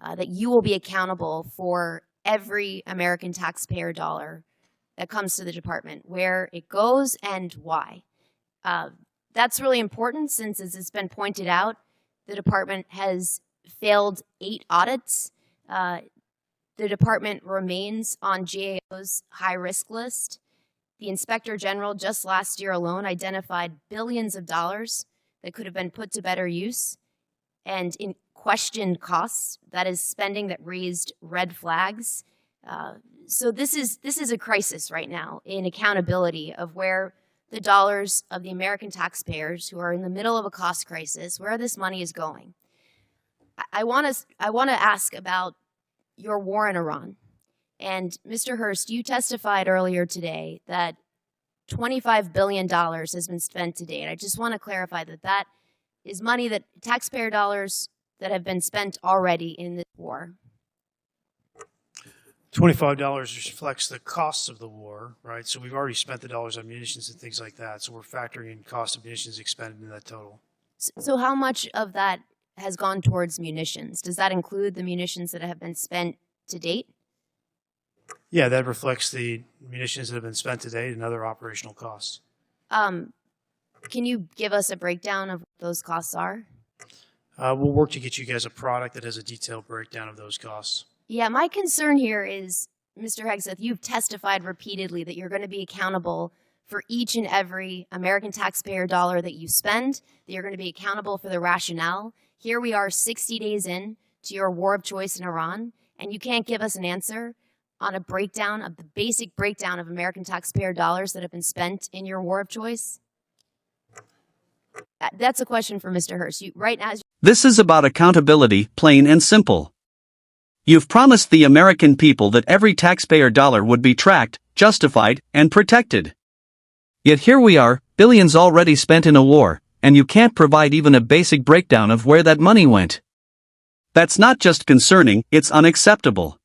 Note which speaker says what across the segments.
Speaker 1: that you will be accountable for every American taxpayer dollar that comes to the department, where it goes and why. That's really important since, as it's been pointed out, the department has failed 8 audits. The department remains on GAO's high-risk list. The Inspector General just last year alone identified billions of dollars that could have been put to better use, and in questioned costs, that is spending that raised red flags. So this is a crisis right now in accountability of where the dollars of the American taxpayers who are in the middle of a cost crisis, where this money is going. I want to ask about your war in Iran. And Mr. Hurst, you testified earlier today that $25 billion has been spent to date. I just want to clarify that that is money, that taxpayer dollars that have been spent already in this war.
Speaker 2: $25 reflects the costs of the war, right? So we've already spent the dollars on munitions and things like that. So we're factoring in cost of munitions expended in that total.
Speaker 1: So how much of that has gone towards munitions? Does that include the munitions that have been spent to date?
Speaker 2: Yeah, that reflects the munitions that have been spent to date and other operational costs.
Speaker 1: Can you give us a breakdown of what those costs are?
Speaker 2: We'll work to get you guys a product that has a detailed breakdown of those costs.
Speaker 1: Yeah, my concern here is, Mr. Hegseth, you've testified repeatedly that you're going to be accountable for each and every American taxpayer dollar that you spend, that you're going to be accountable for the rationale. Here we are 60 days in to your war of choice in Iran, and you can't give us an answer on a breakdown of the basic breakdown of American taxpayer dollars that have been spent in your war of choice? That's a question for Mr. Hurst. Right now,
Speaker 3: this is about accountability, plain and simple. You've promised the American people that every taxpayer dollar would be tracked, justified, and protected. Yet here we are, billions already spent in a war, and you can't provide even a basic breakdown of where that money went. That's not just concerning, it's unacceptable.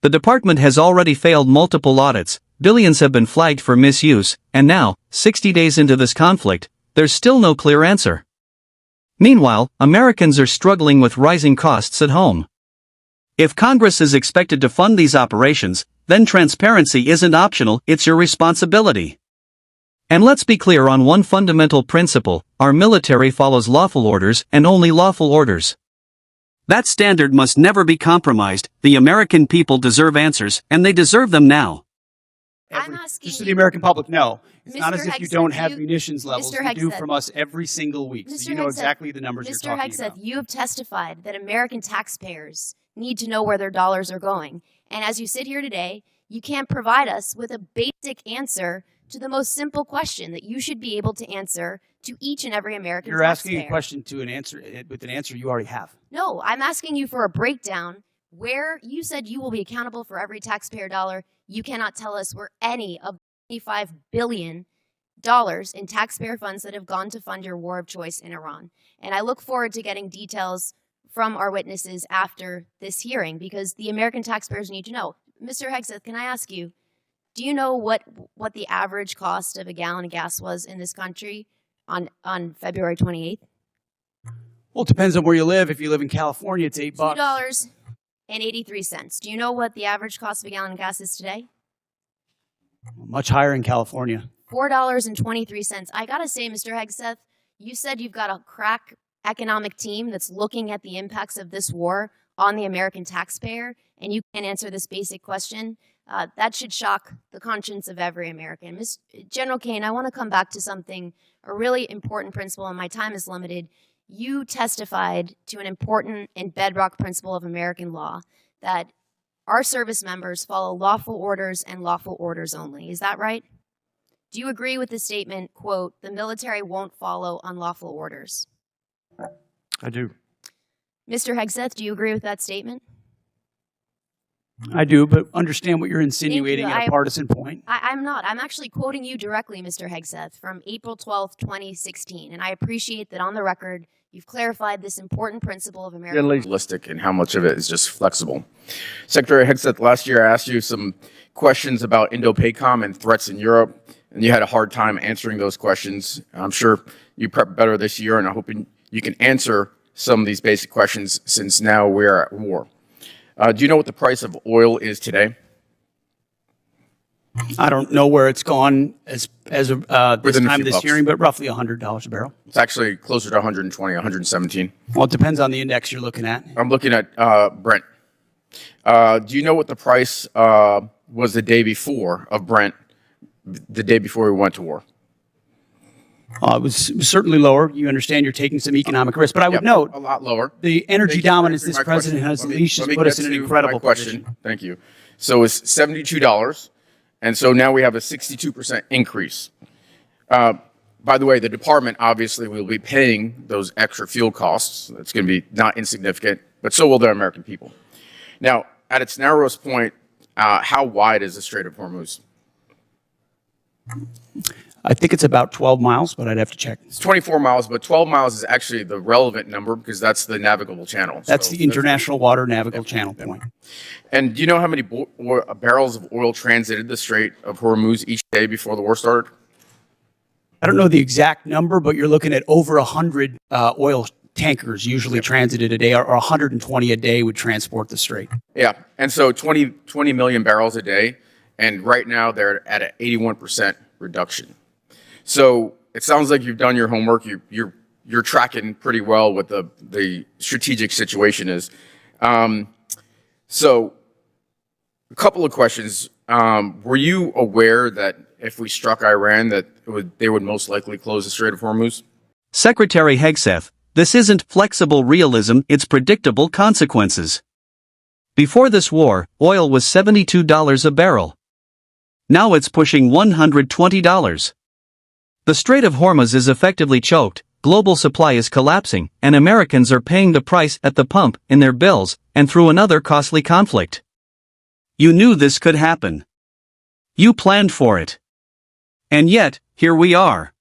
Speaker 3: The department has already failed multiple audits, billions have been flagged for misuse, and now, 60 days into this conflict, there's still no clear answer. Meanwhile, Americans are struggling with rising costs at home. If Congress is expected to fund these operations, then transparency isn't optional, it's your responsibility. And let's be clear on one fundamental principle: our military follows lawful orders and only lawful orders. That standard must never be compromised. The American people deserve answers, and they deserve them now.
Speaker 4: Just so the American public know, it's
Speaker 1: Mr.
Speaker 4: not as if you don't have munitions levels.
Speaker 1: Mr.
Speaker 4: You do
Speaker 1: Hegseth,
Speaker 4: from us every single week, so you know exactly the numbers you're talking
Speaker 1: Mr. Hegseth,
Speaker 4: about.
Speaker 1: you have testified that American taxpayers need to know where their dollars are going. And as you sit here today, you can't provide us with a basic answer to the most simple question that you should be able to answer to each and every American
Speaker 4: You're
Speaker 1: taxpayer.
Speaker 4: asking a question to an answer with an answer you already have.
Speaker 1: No, I'm asking you for a breakdown where you said you will be accountable for every taxpayer dollar. You cannot tell us where any of $25 billion in taxpayer funds that have gone to fund your war of choice in Iran. And I look forward to getting details from our witnesses after this hearing, because the American taxpayers need to know. Mr. Hegseth, can I ask you, do you know what the average cost of a gallon of gas was in this country on February 28th?
Speaker 4: Well, it depends on where you live. If you live in California, it's $8.
Speaker 1: $2.83. Do you know what the average cost of a gallon of gas is today?
Speaker 4: Much higher in California.
Speaker 1: $4.23. I gotta say, Mr. Hegseth, you said you've got a crack economic team that's looking at the impacts of this war on the American taxpayer, and you can't answer this basic question. That should shock the conscience of every American. General Kane, I want to come back to something, a really important principle, and my time is limited. You testified to an important and bedrock principle of American law, that our service members follow lawful orders and lawful orders only. Is that right? Do you agree with the statement, quote, "The military won't follow unlawful orders"?
Speaker 2: I do.
Speaker 1: Mr. Hegseth, do you agree with that statement?
Speaker 4: I do, but understand what you're insinuating at a partisan point.
Speaker 1: I'm not. I'm actually quoting you directly, Mr. Hegseth, from April 12th, 2016. And I appreciate that on the record, you've clarified this important principle of American law.
Speaker 5: Realistic and how much of it is just flexible. Secretary Hegseth, last year I asked you some questions about Indo-PACOM and threats in Europe, and you had a hard time answering those questions. I'm sure you prepped better this year, and I'm hoping you can answer some of these basic questions since now we are at war. Do you know what the price of oil is today?
Speaker 4: I don't know where it's gone as of this
Speaker 5: Within a
Speaker 4: time
Speaker 5: few
Speaker 4: of this
Speaker 5: bucks.
Speaker 4: hearing, but roughly $100 a barrel.
Speaker 5: It's actually closer to 120, 117.
Speaker 4: Well, it depends on the index you're looking at.
Speaker 5: I'm looking at Brent. Do you know what the price was the day before of Brent, the day before we went to war?
Speaker 4: It was certainly lower. You understand you're taking some economic risk, but I would note
Speaker 5: A lot lower.
Speaker 4: the energy
Speaker 5: Thank you for
Speaker 4: dominance
Speaker 5: answering
Speaker 4: this
Speaker 5: my
Speaker 4: president
Speaker 5: question.
Speaker 4: has
Speaker 5: Let me-
Speaker 4: unleashed
Speaker 5: let
Speaker 4: has
Speaker 5: me
Speaker 4: put us
Speaker 5: get
Speaker 4: in an
Speaker 5: to
Speaker 4: incredible
Speaker 5: my question.
Speaker 4: position.
Speaker 5: Thank you. So it's $72, and so now we have a 62% increase. By the way, the department obviously will be paying those extra fuel costs. It's going to be not insignificant, but so will the American people. Now, at its narrowest point, how wide is the Strait of Hormuz?
Speaker 4: I think it's about 12 miles, but I'd have to check.
Speaker 5: It's 24 miles, but 12 miles is actually the relevant number because that's the navigable channel.
Speaker 4: That's
Speaker 5: So
Speaker 4: the international water navigable channel point.
Speaker 5: And do you know how many barrels of oil transited the Strait of Hormuz each day before the war started?
Speaker 4: I don't know the exact number, but you're looking at over 100 oil tankers usually transited a day, or 120 a day would transport the strait.
Speaker 5: Yeah, and so 20 million barrels a day, and right now they're at an 81% reduction. So it sounds like you've done your homework. You're tracking pretty well what the strategic situation is. So a couple of questions. Were you aware that if we struck Iran, that they would most likely close the Strait of Hormuz?
Speaker 3: Secretary Hegseth, this isn't flexible realism, it's predictable consequences. Before this war, oil was $72 a barrel. Now it's pushing $120. The Strait of Hormuz is effectively choked, global supply is collapsing, and Americans are paying the price at the pump, in their bills, and through another costly conflict. You knew this could happen. You planned for it. And yet, here we are.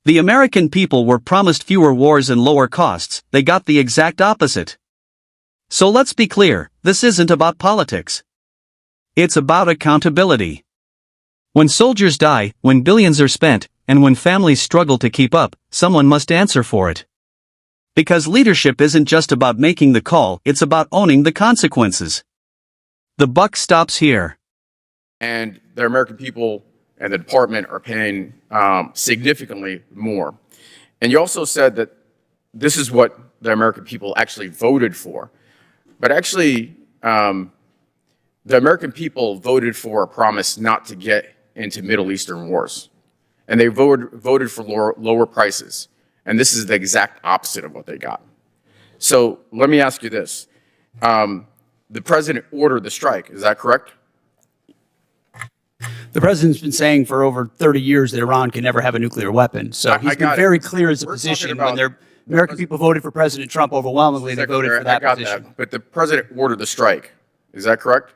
Speaker 3: The American people were promised fewer wars and lower costs, they got the exact opposite. So let's be clear, this isn't about politics. It's about accountability. When soldiers die, when billions are spent, and when families struggle to keep up, someone must answer for it. Because leadership isn't just about making the call, it's about owning the consequences. The buck stops here.
Speaker 5: And the American people and the department are paying significantly more. And you also said that this is what the American people actually voted for. But actually, the American people voted for a promise not to get into Middle Eastern wars. And they voted for lower prices. And this is the exact opposite of what they got. So let me ask you this. The president ordered the strike, is that correct?
Speaker 4: The president's been saying for over 30 years that Iran can never have a nuclear weapon. So he's been very clear as a position. When the American people voted for President Trump overwhelmingly, they voted for that position.
Speaker 5: That, but the president ordered the strike. Is that correct?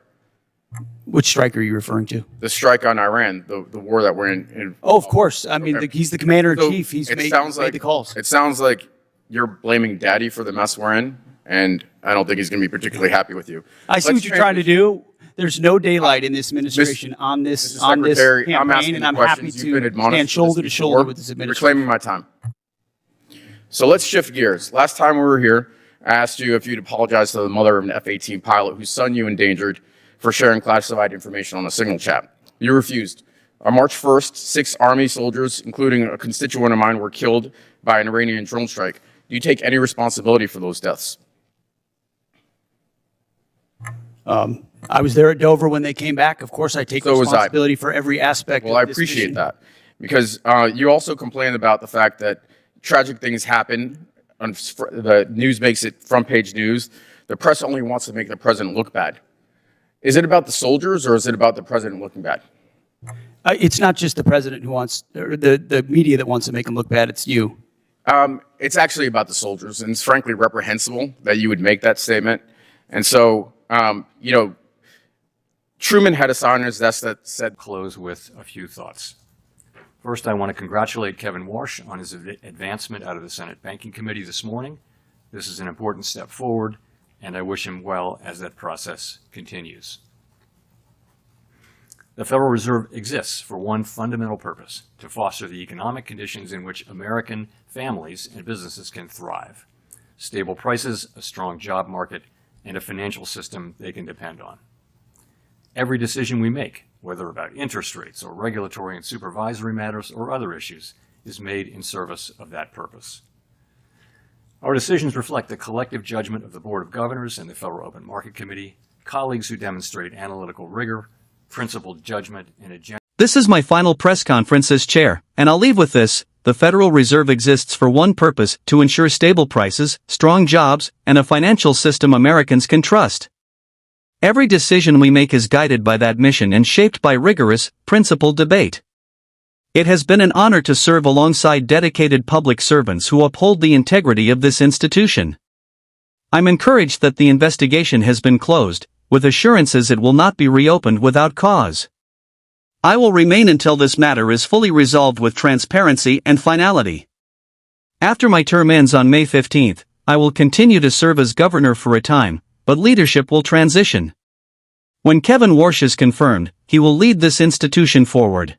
Speaker 4: Which strike are you referring to?
Speaker 5: The strike on Iran, the war that we're in.
Speaker 4: Oh, of course. I mean, he's the commander-in-chief. He's made the calls.
Speaker 5: It sounds like you're blaming Daddy for the mess we're in, and I don't think he's going to be particularly happy with you.
Speaker 4: I see what you're trying to do. There's no daylight in this administration on this campaign,
Speaker 5: I'm asking
Speaker 4: and I'm
Speaker 5: questions.
Speaker 4: happy
Speaker 5: You've been
Speaker 4: to
Speaker 5: admonished
Speaker 4: stand shoulder to shoulder with this administration.
Speaker 5: You're claiming my time. So let's shift gears. Last time we were here, I asked you if you'd apologize to the mother of an F-18 pilot whose son you endangered for sharing classified information on a signal chat. You refused. On March 1st, 6 Army soldiers, including a constituent of mine, were killed by an Iranian drone strike. Do you take any responsibility for those deaths?
Speaker 4: I was there at Dover when they came back. Of course, I take responsibility for every aspect of this
Speaker 5: Well, I appreciate that because you also complained about the fact that tragic things happen. The news makes it front page news. The press only wants to make the president look bad. Is it about the soldiers or is it about the president looking bad?
Speaker 4: It's not just the president who wants, or the media that wants to make him look bad. It's you.
Speaker 5: It's actually about the soldiers, and it's frankly reprehensible that you would make that statement. And so, you know, Truman had a signer's desk that said,
Speaker 6: close with a few thoughts. First, I want to congratulate Kevin Warsh on his advancement out of the Senate Banking Committee this morning. This is an important step forward, and I wish him well as that process continues. The Federal Reserve exists for one fundamental purpose: to foster the economic conditions in which American families and businesses can thrive. stable prices, a strong job market, and a financial system they can depend on. Every decision we make, whether about interest rates or regulatory and supervisory matters or other issues, is made in service of that purpose. Our decisions reflect the collective judgment of the Board of Governors and the Federal Open Market Committee, colleagues who demonstrate analytical rigor, principled judgment, and a
Speaker 3: This is my final press conference as chair, and I'll leave with this: the Federal Reserve exists for one purpose, to ensure stable prices, strong jobs, and a financial system Americans can trust. Every decision we make is guided by that mission and shaped by rigorous, principled debate. It has been an honor to serve alongside dedicated public servants who uphold the integrity of this institution. I'm encouraged that the investigation has been closed, with assurances it will not be reopened without cause. I will remain until this matter is fully resolved with transparency and finality. After my term ends on May 15th, I will continue to serve as governor for a time, but leadership will transition. When Kevin Warsh is confirmed, he will lead this institution forward.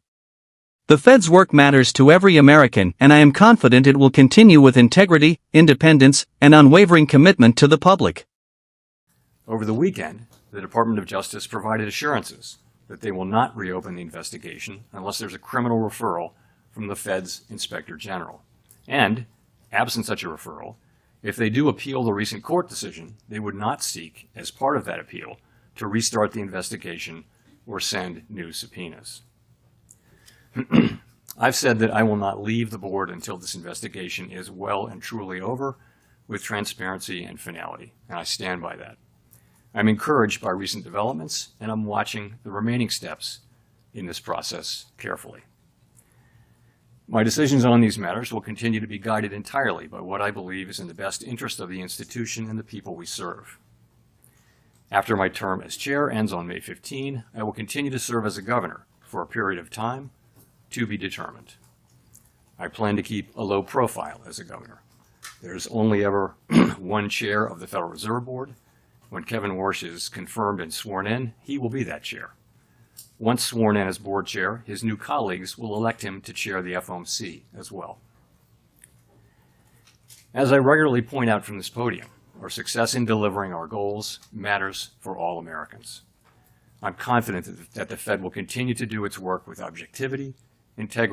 Speaker 3: The Fed's work matters to every American, and I am confident it will continue with integrity, independence, and unwavering commitment to the public.
Speaker 6: Over the weekend, the Department of Justice provided assurances that they will not reopen the investigation unless there's a criminal referral from the Fed's Inspector General. And, absent such a referral, if they do appeal the recent court decision, they would not seek, as part of that appeal, to restart the investigation or send new subpoenas. I've said that I will not leave the board until this investigation is well and truly over, with transparency and finality, and I stand by that. I'm encouraged by recent developments, and I'm watching the remaining steps in this process carefully. My decisions on these matters will continue to be guided entirely by what I believe is in the best interest of the institution and the people we serve. After my term as chair ends on May 15, I will continue to serve as a governor for a period of time to be determined. I plan to keep a low profile as a governor. There's only ever one chair of the Federal Reserve Board. When Kevin Warsh is confirmed and sworn in, he will be that chair. Once sworn in as board chair, his new colleagues will elect him to chair the FOMC as well. As I regularly point out from this podium, our success in delivering our goals matters for all Americans. I'm confident that the Fed will continue to do its work with objectivity, integrity,